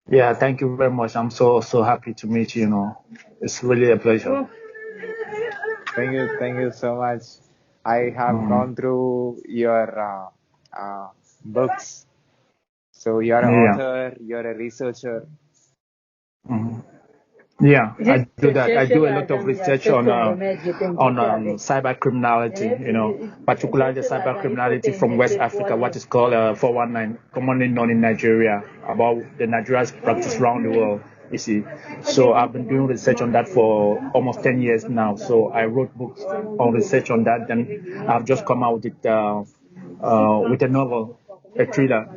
Yeah, thank you very much. I'm so happy to meet you. You know, it's really a pleasure. Thank you so much. I have Mm, gone through your books. So you're an yeah. author, you're a researcher. Mhm. Yeah, I do that. I do a lot of research on cyber criminality, you know, particularly cyber criminality from West Africa, what is called 419, commonly known in Nigeria, about the Nigeria's practice around the world. You see, so I've been doing research on that for almost 10 years now. So I wrote books on research on that. Then I've just come out with a novel, a thriller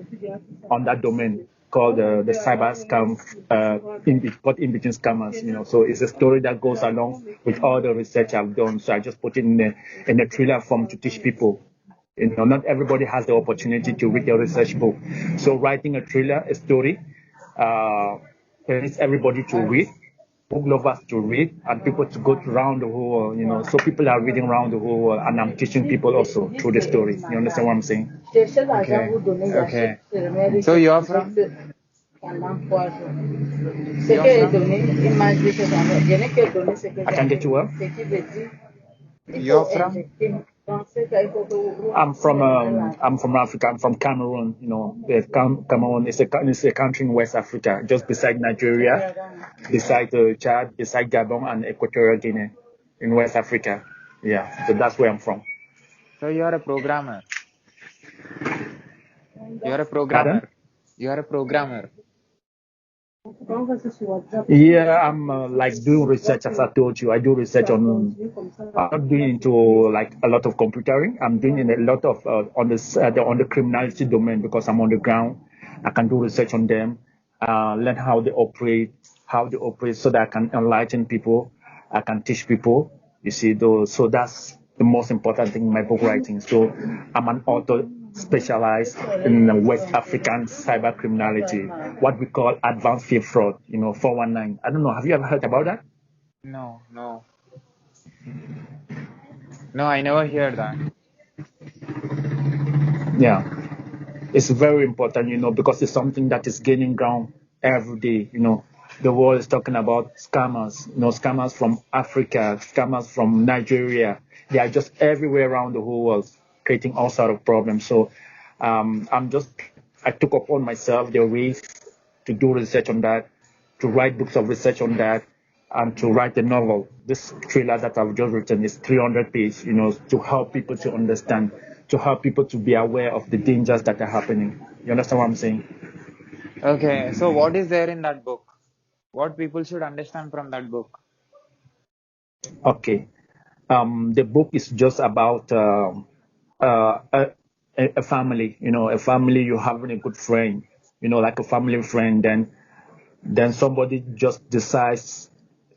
on that domain called the cyber scam, called In-Between Scammers. You know, so it's a story that goes along with all the research I've done. So I just put it in a thriller form to teach people. You know, not everybody has the opportunity to read a research book. So writing a thriller, a story, uh, permits everybody to read, book lovers to read, and people to go around the whole world. You know, so people are reading around the whole world, and I'm teaching people also through the story. You understand what I'm saying? Okay. Okay. So you're from? You're from? I can get you well. You're from? I'm from Africa. I'm from Cameroon. You know, Cameroon is a country in West Africa, just beside Nigeria, beside Chad, beside Gabon and Equatorial Guinea, in West Africa. Yeah, so that's where I'm from. So you're a programmer. You're a Pardon? programmer. You're a programmer. Yeah, I'm like doing research as I told you. I do research on. I'm not doing into like a lot of computering. I'm doing in a lot of on the criminality domain because I'm on the ground. I can do research on them, learn how they operate, so that I can enlighten people. I can teach people. You see, those. So that's the most important thing in my book writing. So I'm an author specialized in West African cyber criminality, what we call advanced field fraud, you know, 419. I don't know. Have you ever heard about that? No, no. No, I never heard that. Yeah. It's very important, you know, because it's something that is gaining ground every day. You know, the world is talking about scammers, you know, scammers from Africa, scammers from Nigeria. They are just everywhere around the whole world, creating all sort of problems. So, I took upon myself the risk to do research on that, to write books of research on that, and to write a novel. This thriller that I've just written is 300 pages, you know, to help people to understand, to help people to be aware of the dangers that are happening. You understand what I'm saying? Okay. So what is there in that book? What people should understand from that book? Okay. The book is just about uh, a, a family, you know, a family, you having a good friend, you know, like a family friend, then somebody just decides,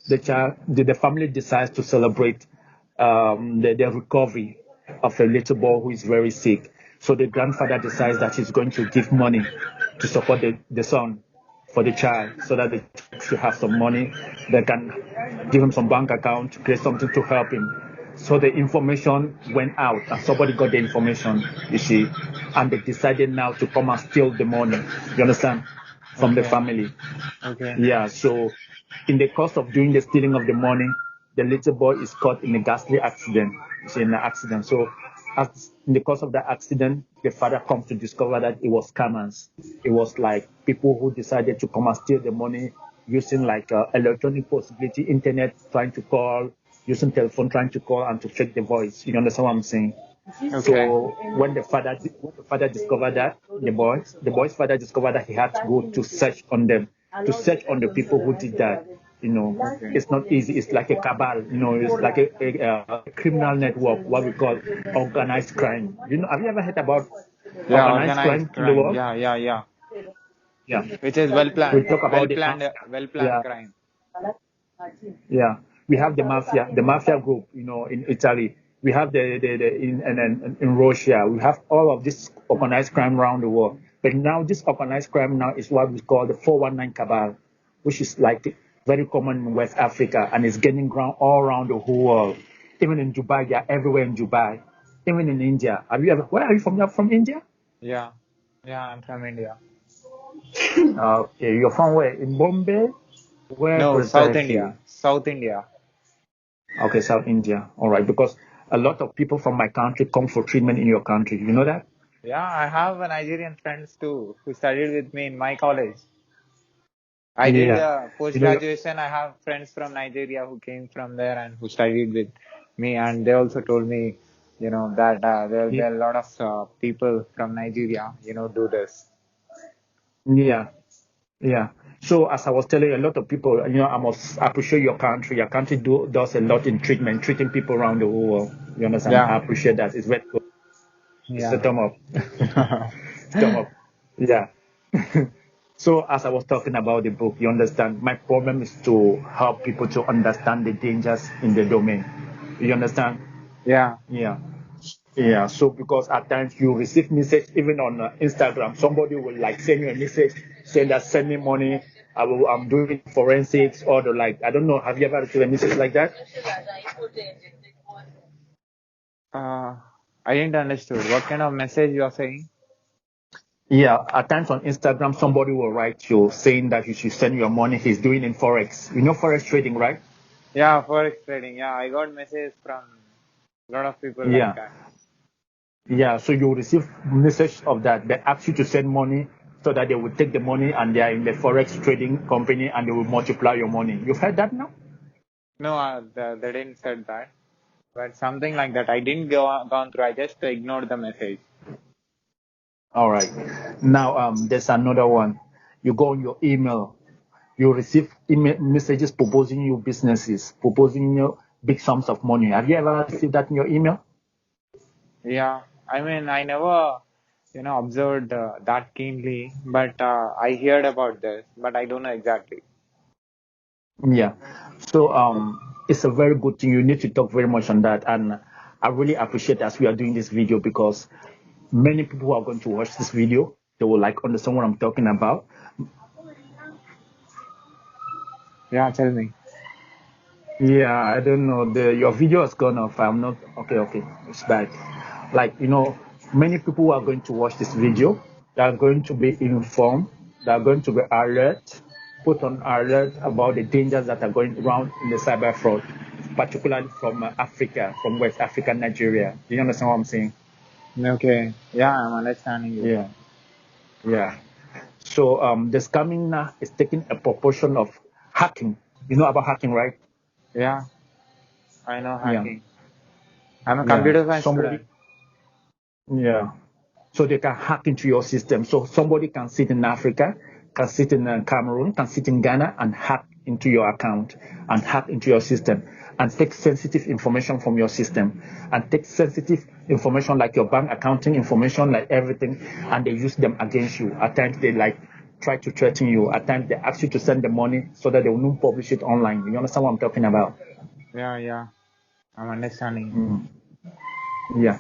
the family decides to celebrate the recovery of a little boy who is very sick. So the grandfather decides that he's going to give money to support the son for the child, so that the child should have some money. They can give him some bank account to create something to help him. So the information went out, and somebody got the information, you see, and they decided now to come and steal the money. You understand? From the Okay. family. Okay. Yeah, so in the course of doing the stealing of the money, the little boy is caught in a ghastly accident. You see, in an accident. So, in the course of that accident, the father comes to discover that it was scammers. It was like people who decided to come and steal the money using like electronic possibility, internet, trying to call, using telephone, trying to call and to fake the voice. You understand what I'm saying? Okay. So when the father discovered that, the boy's father discovered that he had to go to search on them, to search on the people who did that. You know, Okay. it's not easy. It's like a cabal. You know, it's like a criminal network, what we call organized crime. You know, have you ever heard about Yeah, organized organized crime in the crime. world? Yeah, yeah, yeah. Yeah. Which is We talk about the mafia. well planned Yeah, crime. yeah, we have the mafia group, you know, in Italy. We have in Russia. We have all of this organized crime around the world. But now this organized crime now is what we call the 419 cabal, which is like very common in West Africa and is gaining ground all around the whole world. Even in Dubai, they are everywhere in Dubai. Even in India. Have you ever? Where are you from? You're from India? Yeah. Yeah, I'm from India. Okay, you're from where? In Bombay? Where No, South precisely? India. South India. Okay, South India. All right, because a lot of people from my country come for treatment in your country. You know that? Yeah, I have a Nigerian friends too who studied with me in my college. I did Yeah. post You know, graduation. I have friends from Nigeria who came from there and who studied with me, and they also told me, that there are a lot of people from Nigeria, do this. yeah, yeah. So as I was telling you, a lot of people, I must appreciate your country. Your country does a lot in treating people around the whole world. You understand? Yeah, I appreciate that. It's very good. It's a yeah, thumb up. Thumb up. Yeah. So as I was talking about the book, you understand, my problem is to help people to understand the dangers in the domain. You understand? yeah. Yeah. Yeah. So because at times you receive message even on Instagram, somebody will like send you a message saying that send me money. I'm doing forensics or the like. I don't know. Have you ever received a message like that? Uh, I didn't understood. What kind of message you are saying? Yeah, at times on Instagram, somebody will write you saying that you should send your money. He's doing in forex. You know forex trading, right? Yeah, forex trading. Yeah, I got messages from a lot of people like Yeah, that. yeah. So you receive message of that. They ask you to send money so that they will take the money and they are in the forex trading company and they will multiply your money. You've heard that now? No, they didn't said that, but something like that. I didn't gone through. I just ignored the message. All right. Now, there's another one. You go on your email. You receive email messages proposing you businesses, proposing you big sums of money. Have you ever received that in your email? Yeah, I mean, I never, observed that keenly, but I heard about this, but I don't know exactly. Yeah. So it's a very good thing. You need to talk very much on that. And I really appreciate as we are doing this video because many people who are going to watch this video, they will like understand what I'm talking about. Yeah, tell me. Yeah, I don't know. Your video has gone off. I'm not okay, it's back. Like, many people who are going to watch this video, they are going to be informed, they are going to be alert, put on alert about the dangers that are going around in the cyber fraud, particularly from Africa, from West Africa, Nigeria. Do you understand what I'm saying? Okay. Yeah, I'm understanding you. Yeah, yeah. So the scamming now is taking a proportion of hacking. You know about hacking, right? Yeah, I know Yeah, hacking. I'm a yeah. computer science Somebody, student. yeah. So they can hack into your system. So somebody can sit in Africa, can sit in Cameroon, can sit in Ghana and hack into your account and hack into your system and take sensitive information from your system and take sensitive information like your bank accounting information, like everything, and they use them against you. At times they like try to threaten you. At times they ask you to send the money so that they will not publish it online. You understand what I'm talking about? Yeah, yeah, I'm understanding you. Mm. Yeah.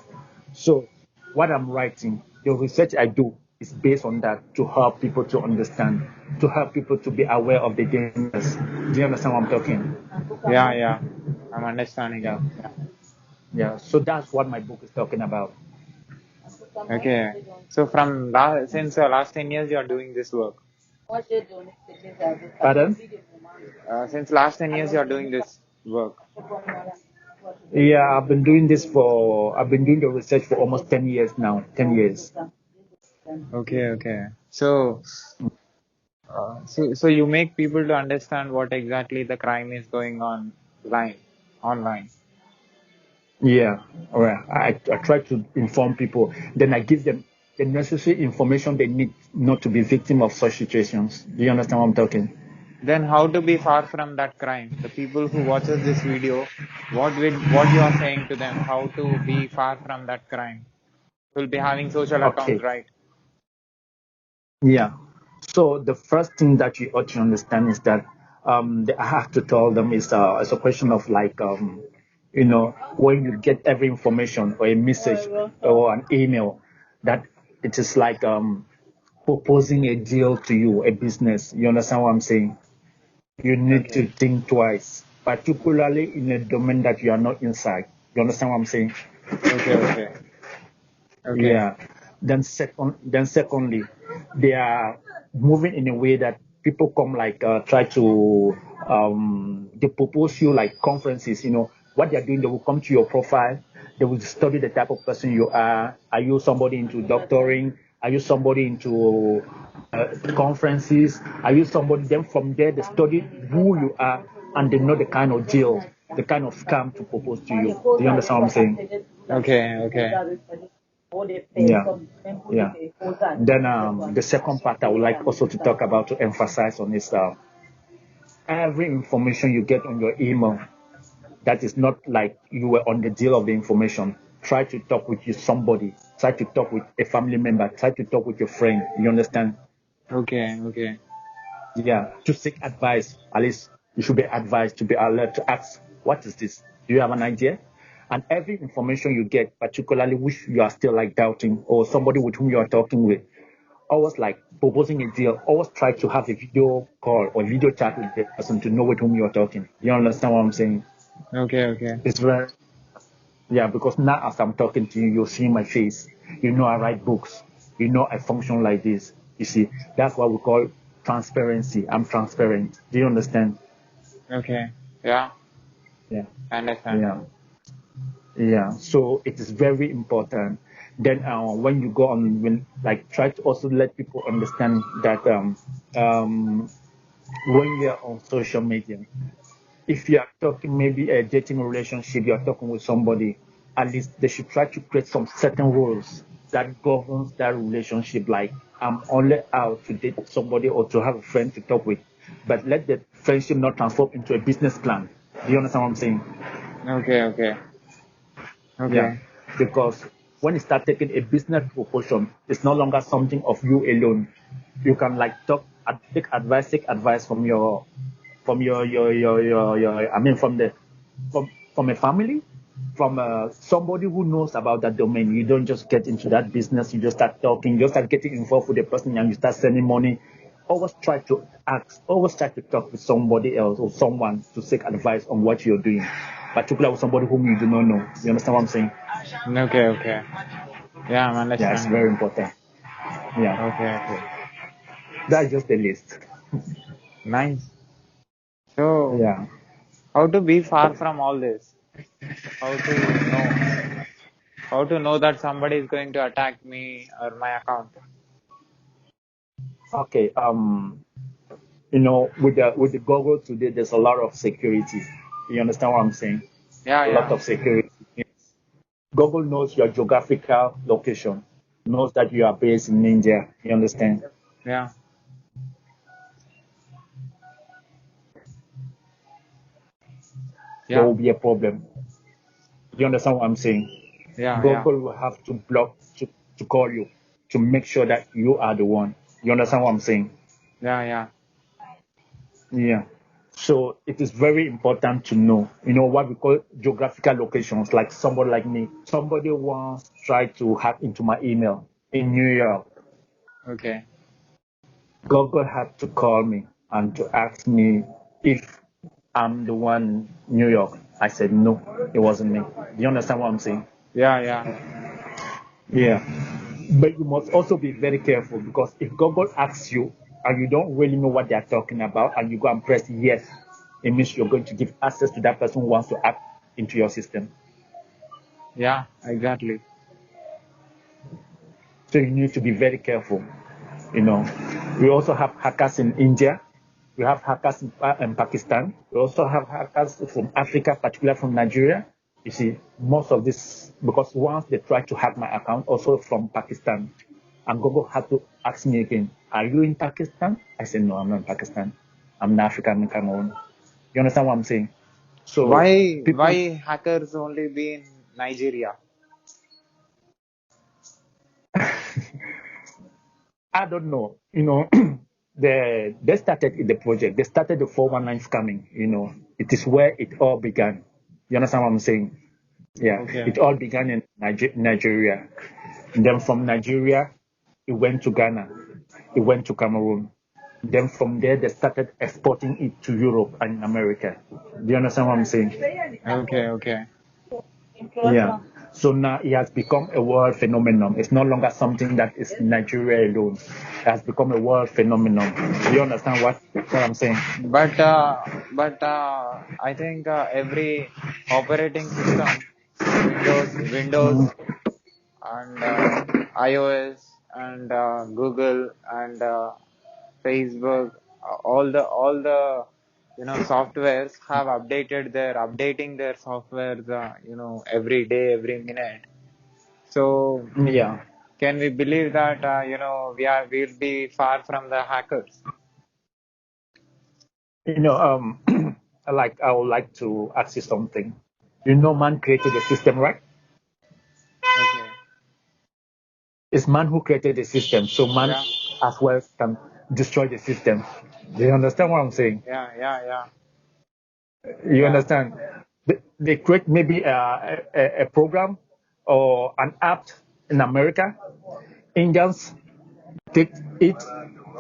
So what I'm writing, the research I do is based on that to help people to understand, to help people to be aware of the dangers. Do you understand what I'm talking? Yeah, yeah, I'm understanding Yeah. you. Yeah. So that's what my book is talking about. Okay. So since last 10 years you are doing this work. Pardon? Since last 10 years you are doing this work. Yeah, I've been doing the research for almost 10 years now. 10 years. Okay, okay. So you make people to understand what exactly the crime is going on online. Yeah. All right. I try to inform people. Then I give them the necessary information they need not to be victim of such situations. Do you understand what I'm talking? Then how to be far from that crime? The people who watches this video, what you are saying to them? How to be far from that crime? Will be having social account, Okay. right? Yeah. So the first thing that you ought to understand is that I have to tell them is it's a question of like when you get every information or a message or an email that it is like proposing a deal to you, a business. You understand what I'm saying? You need to Okay. think twice, particularly in a domain that you are not inside. You understand what I'm saying? Okay, okay. Okay. Yeah. Then secondly, they are moving in a way that people come like try to they propose you like conferences. What they're doing, they will come to your profile, they will study the type of person you are. Are you somebody into doctoring? Are you somebody into conferences? Are you somebody? Then from there they study who you are, and they know the kind of deal, the kind of scam to propose to you. Do you understand what I'm saying? Okay. Yeah, yeah. Then the second part I would like also to talk about, to emphasize on, is every information you get on your email that is not like you were on the deal of the information. Try to talk with somebody. Try to talk with a family member. Try to talk with your friend. You understand? Okay. Yeah. To seek advice. At least you should be advised, to be alert, to ask, what is this? Do you have an idea? And every information you get, particularly which you are still like doubting, or somebody with whom you are talking with, always like proposing a deal, always try to have a video call or video chat with the person to know with whom you are talking. You understand what I'm saying? Okay. It's very, yeah, because now as I'm talking to you, you're seeing my face. You know I write books. You know I function like this. You see, that's what we call transparency. I'm transparent. Do you understand? Okay. Yeah, Yeah. I understand. Yeah. Yeah. So it is very important. Then when you go on, like try to also let people understand that when you're on social media, if you are talking maybe a dating relationship, you are talking with somebody, at least they should try to create some certain rules that governs that relationship. Like, I'm only out to date somebody or to have a friend to talk with, but let the friendship not transform into a business plan. Do you understand what I'm saying? Okay. Yeah, because when you start taking a business proportion, it's no longer something of you alone. You can like seek advice from your I mean from a family, from somebody who knows about that domain. You don't just get into that business. You just start talking. You start getting involved with the person, and you start sending money. Always try to ask. Always try to talk with somebody else or someone to seek advice on what you're doing, particularly with somebody whom you do not know. You understand what I'm saying? Okay. Yeah, I'm Yeah, it's understanding. very important. Yeah, Okay. that's just the list. Nice. So, Yeah. how to be far from all this? How to know? How to know that somebody is going to attack me or my account? Okay. With the Google today, there's a lot of security. You understand what I'm saying? A lot Yeah. of security. Google knows your geographical location, knows that you are based in India. You understand? Yeah. There Yeah. will be a problem. You understand what I'm saying? Yeah. Google will have to block to call you to make sure that you are the one. You understand what I'm saying? Yeah. Yeah. So it is very important to know, what we call geographical locations. Like somebody like me, somebody once tried to hack into my email in New York. Okay. Google had to call me and to ask me if I'm the one in New York. I said no, it wasn't me. Do you understand what I'm saying? Yeah. Yeah. But you must also be very careful, because if Google asks you and you don't really know what they're talking about and you go and press yes, it means you're going to give access to that person who wants to hack into your system. Yeah, exactly. So you need to be very careful. You know, we also have hackers in India. We have hackers in Pakistan. We also have hackers from Africa, particularly from Nigeria. You see, most of this, because once they tried to hack my account, also from Pakistan, and Google had to ask me again, are you in Pakistan? I said, no, I'm not in Pakistan. I'm in Africa, I'm in Cameroon. You understand what I'm saying? So Why people, hackers only be in Nigeria? I don't know, they started in the project. They started the 419 scamming, It is where it all began. You understand what I'm saying? Yeah, Okay. it all began in Nigeria. And then from Nigeria, it went to Ghana. It went to Cameroon. Then from there, they started exporting it to Europe and America. Do you understand what I'm saying? Okay. Yeah. So now it has become a world phenomenon. It's no longer something that is Nigeria alone. It has become a world phenomenon. Do you understand what I'm saying? But I think every operating system, Windows, and iOS, and Google, and Facebook, all the softwares have updating their softwares every day, every minute. So Yeah. can we believe that we'll be far from the hackers? Like I would like to ask you something. Man created the system, right? Okay. It's man who created the system, so man Yeah. as well can destroy the system. Do you understand what I'm saying? Yeah. Yeah. Yeah. You Yeah. understand? They create maybe a program or an app in America. Indians take it,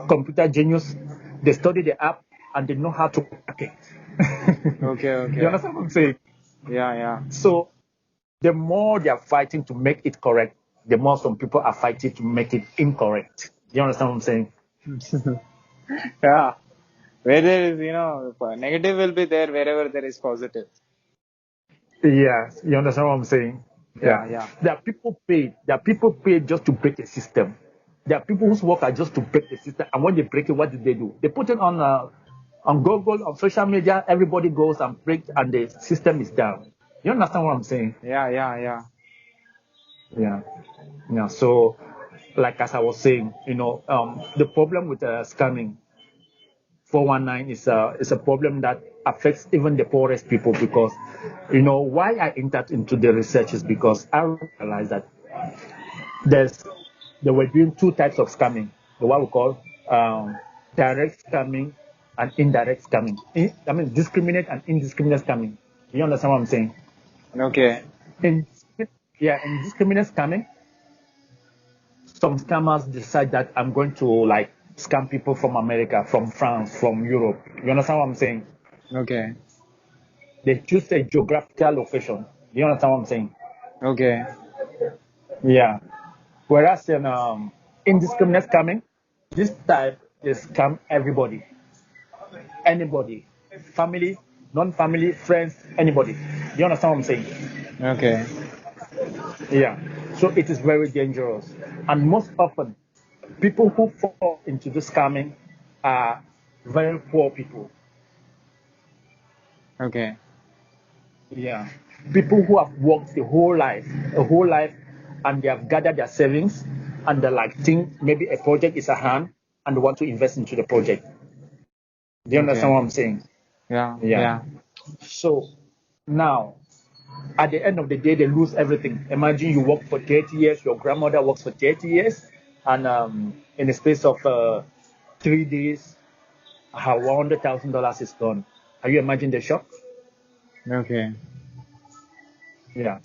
computer genius, they study the app and they know how to hack it. Okay. You Okay. understand what I'm saying? Yeah. Yeah. So the more they are fighting to make it correct, the more some people are fighting to make it incorrect. You understand what I'm saying? Yeah. Where there is, negative will be there wherever there is positive. Yeah, you understand what I'm saying? Yeah. Yeah. Yeah. There are people paid. There are people paid just to break the system. There are people whose work are just to break the system. And when they break it, what do? They put it on Google, on social media. Everybody goes and breaks, and the system is down. You understand what I'm saying? Yeah. Yeah. Yeah. Yeah. Yeah. So, like as I was saying, the problem with scamming 419 is a problem that affects even the poorest people because why I entered into the research is because I realized that there's they were doing two types of scamming, the what we call direct scamming and indirect scamming. I mean discriminate and indiscriminate scamming. You understand what I'm saying? Okay. In in discriminate scamming, some scammers decide that I'm going to like scam people from America, from France, from Europe. You understand what I'm saying? Okay. They choose a geographical location. You understand what I'm saying? Okay. Yeah. Whereas in indiscriminate scamming, this type they scam everybody, anybody, family, non-family, friends, anybody. You understand what I'm saying? Okay. Yeah. So it is very dangerous, and most often, people who fall into this scamming are very poor people. Okay. Yeah. People who have worked a whole life, and they have gathered their savings, and they like think maybe a project is at hand, and they want to invest into the project. Do you understand Okay. what I'm saying? Yeah. Yeah. Yeah. So now, at the end of the day, they lose everything. Imagine you work for 30 years, your grandmother works for 30 years, and in the space of 3 days, her $100,000 is gone. Can you imagine the shock? Okay. Yeah.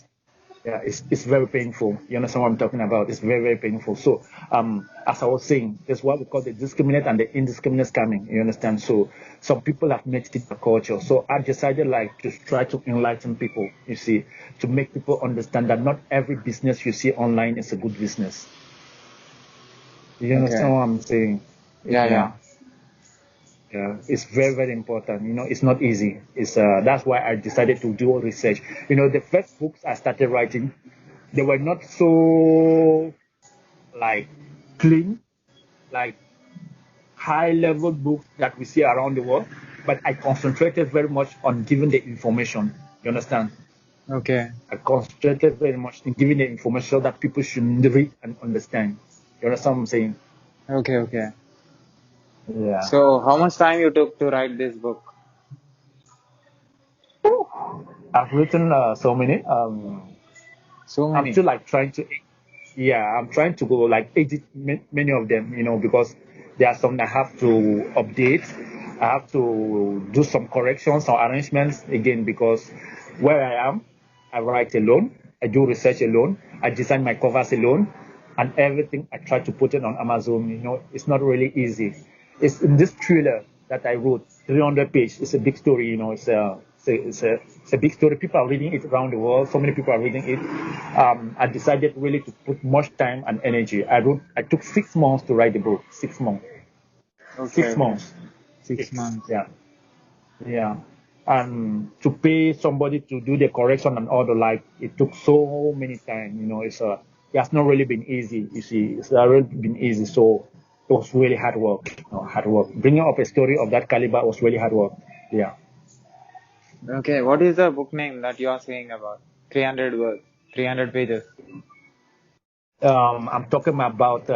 Yeah, it's very painful. You understand what I'm talking about? It's very, very painful. So, as I was saying, that's what we call the discriminate and the indiscriminate scamming. You understand? So, some people have made it a culture. So, I decided like to try to enlighten people. You see, to make people understand that not every business you see online is a good business. You understand Okay. what I'm saying? Yeah. Yeah. Yeah. Yeah, it's very, very important. It's not easy. It's That's why I decided to do research. The first books I started writing, they were not so like clean, like high level books that we see around the world. But I concentrated very much on giving the information. You understand? Okay. I concentrated very much in giving the information so that people should read and understand. You understand what I'm saying? Okay. Okay. Yeah. So, how much time you took to write this book? I've written so many. So I'm many. still like trying to, yeah, I'm trying to go like edit many of them, because there are some I have to update. I have to do some corrections or arrangements again because where I am, I write alone, I do research alone, I design my covers alone, and everything I try to put it on Amazon. It's not really easy. It's in this thriller that I wrote, 300 pages. It's a big story. It's a big story. People are reading it around the world. So many people are reading it. I decided really to put much time and energy. I took 6 months to write the book. 6 months. Okay, 6 months. 6 months. Yeah. Yeah. And to pay somebody to do the correction and all the like, it took so many time. It has not really been easy. You see, it's not really been easy. So it was really hard work. Hard work. Bringing up a story of that caliber was really hard work. Yeah. Okay, what is the book name that you are saying about? 300 words, 300 pages. I'm talking about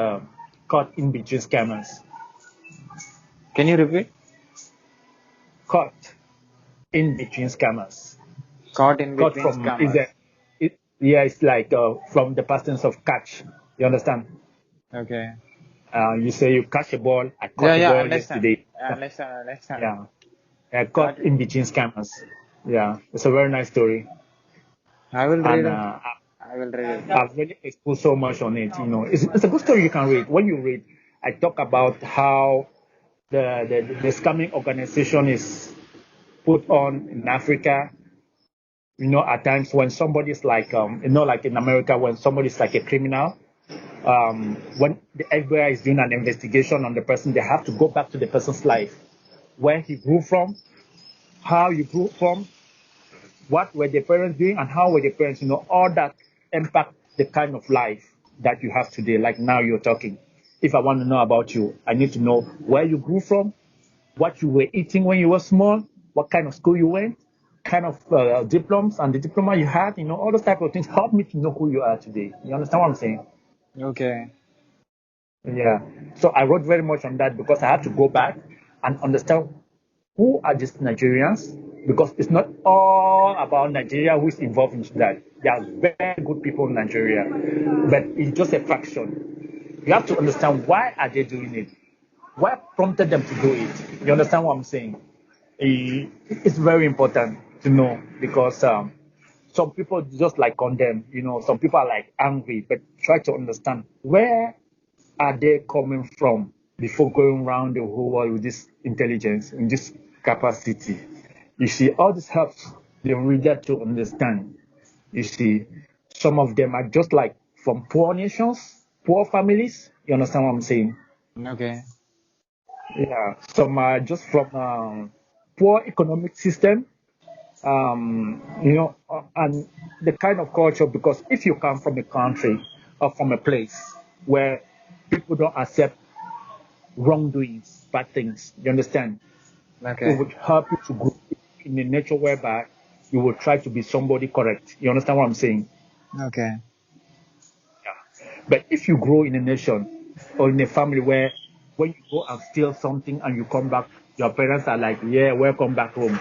caught in between scammers. Can you repeat? Caught in between scammers. Caught in Caught between from is scammers. a it, yeah, it's like from the past tense of catch. You understand? Okay. You say you catch a ball. I Yeah, caught a yeah, ball understand. yesterday. I understand. Yeah. Caught Got it. in between scammers. Yeah, it's a very nice story, I will read and it. I will read it. I've really exposed so much on it. It's a good story you can read. When you read, I talk about how the scamming organization is put on in Africa. At times when somebody's like, like in America, when somebody's like a criminal, when the FBI is doing an investigation on the person, they have to go back to the person's life, where he grew from, how you grew from, what were the parents doing, and how were the parents, all that impact the kind of life that you have today. Like now you're talking. If I want to know about you, I need to know where you grew from, what you were eating when you were small, what kind of school you went, kind of diplomas and the diploma you had, all those type of things help me to know who you are today. You understand what I'm saying? Okay. Yeah. So I wrote very much on that because I had to go back and understand who are these Nigerians, because it's not all about Nigeria who is involved in that. There are very good people in Nigeria, but it's just a fraction. You have to understand why are they doing it? What prompted them to do it? You understand what I'm saying? It's very important to know because some people just like condemn, some people are like angry, but try to understand where are they coming from before going around the whole world with this intelligence, in this capacity. You see, all this helps the reader to understand. You see, some of them are just like from poor nations, poor families. You understand what I'm saying? Okay. Yeah, some are just from poor economic system, and the kind of culture. Because if you come from a country or from a place where people don't accept wrongdoings, bad things, you understand, it Okay. would help you to grow in a nature whereby you will try to be somebody correct. You understand what I'm saying? Okay. But if you grow in a nation or in a family where when you go and steal something and you come back, your parents are like, yeah, welcome back home.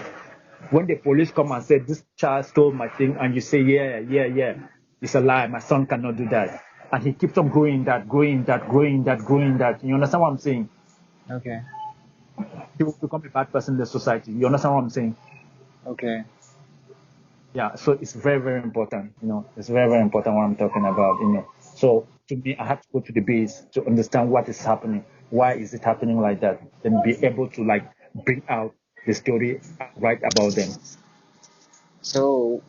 When the police come and say, this child stole my thing, and you say, yeah, yeah, yeah, it's a lie, my son cannot do that. And he keeps on growing that, growing that, growing that, growing that. You understand what I'm saying? Okay. He will become a bad person in the society. You understand what I'm saying? Okay. Yeah, so it's very, very important. It's very, very important what I'm talking about. So to me, I have to go to the base to understand what is happening. Why is it happening like that? Then be able to like bring out the story, right about them. So,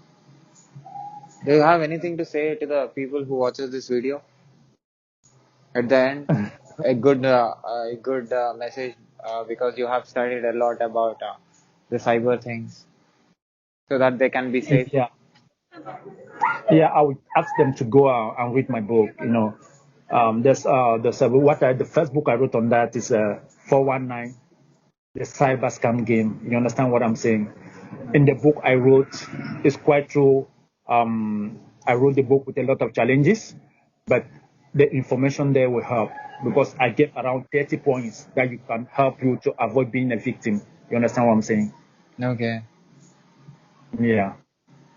do you have anything to say to the people who watches this video? At the end, a good message because you have studied a lot about the cyber things, so that they can be safe. Yeah, yeah. I would ask them to go out and read my book. The first book I wrote on that is 419, the cyber scam game. You understand what I'm saying? In the book I wrote, it's quite true. I wrote the book with a lot of challenges, but the information there will help because I gave around 30 points that you can help you to avoid being a victim. You understand what I'm saying? Okay. Yeah.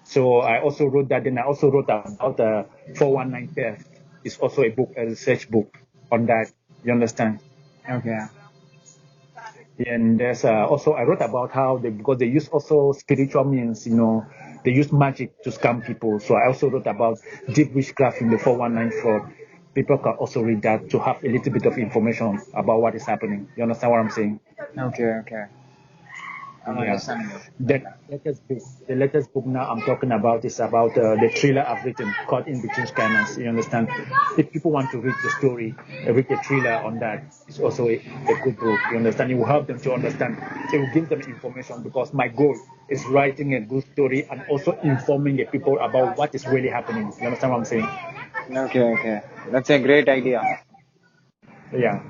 So I also wrote that. Then I also wrote about the 419 theft. It's also a book, a research book on that. You understand? Okay. And there's also I wrote about how because they use also spiritual means, they use magic to scam people. So I also wrote about deep witchcraft in the 419 fraud. People can also read that to have a little bit of information about what is happening. You understand what I'm saying? Okay. Okay. I'm Yeah. understanding. The latest book now I'm talking about is about the thriller I've written called In-Between Scanners. You understand? If people want to read the story, read the thriller on that, it's also a good book. You understand? It will help them to understand. It will give them information because my goal is writing a good story and also informing the people about what is really happening. You understand what I'm saying? Okay, okay. That's a great idea. Yeah.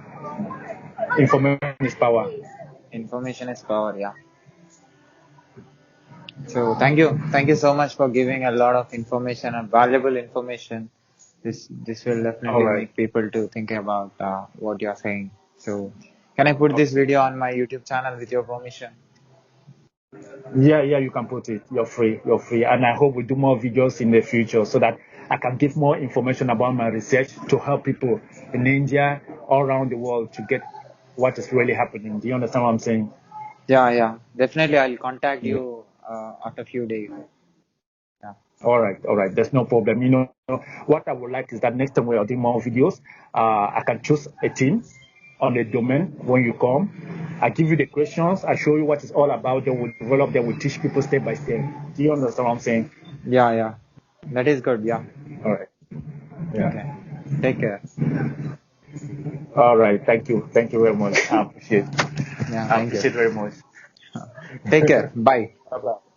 Information is power. Information is power, yeah. So thank you so much for giving a lot of information and valuable information. This will All definitely right. make people to think about what you're saying. So can I put this video on my YouTube channel with your permission? Yeah, you can put it. You're free. You're free. And I hope we do more videos in the future so that I can give more information about my research to help people in India, all around the world to get what is really happening. Do you understand what I'm saying? Yeah, yeah. Definitely, I'll contact Yeah. you after a few days. Yeah. All right. There's no problem. What I would like is that next time we are doing more videos, I can choose a team on the domain when you come. I give you the questions. I show you what it's all about. Then we develop. Then we teach people step by step. Do you understand what I'm saying? Yeah, yeah. That is good. Yeah. All right. Okay. Yeah. Take care. All right. Thank you. Thank you very much. I appreciate. Yeah, I thank you. appreciate very much. Take care. Bye. Bye-bye.